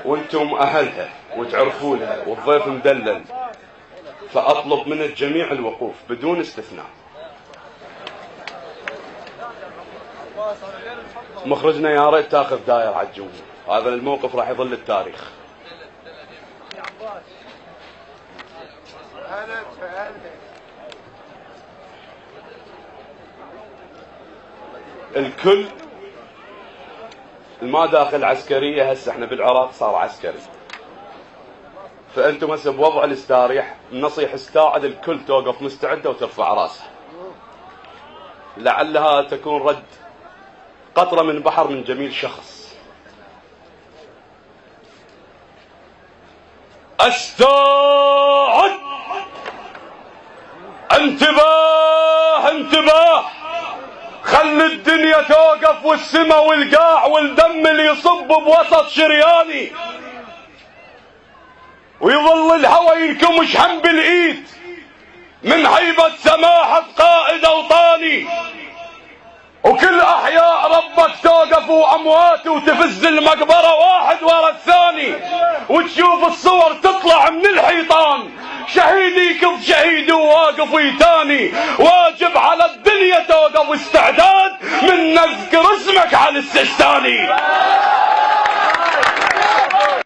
وانتم اهلها وتعرفونها والضيف مدلل، فاطلب من الجميع الوقوف بدون استثناء. مخرجنا يا ريت تاخذ داير على الجمهور، هذا الموقف راح يظل التاريخ. الكل ما داخل عسكرية، هسه احنا بالعراق صار عسكري، فانتم هسه بوضع الاستاريح. النصيحة استاعد الكل توقف مستعدة وترفع راسها، لعلها تكون رد قطرة من بحر من جميل شخص. استاعد، انتباه انتباه، خلي الدنيا توقف والسما والقاع والدم اللي يصب بوسط شرياني، ويظل الهوى ينكمش هم بالايد من هيبة سماحة قائد اوطاني، وكل احياء ربك توقف واموات وتفز المقبرة واحد ورا الثاني، وتشوف الصور تطلع من الحيطان، شهيد يكف شهيد وواقف ويتاني، واجب على الدنيا توقف استعداد من نذكر اسمك على السستاني.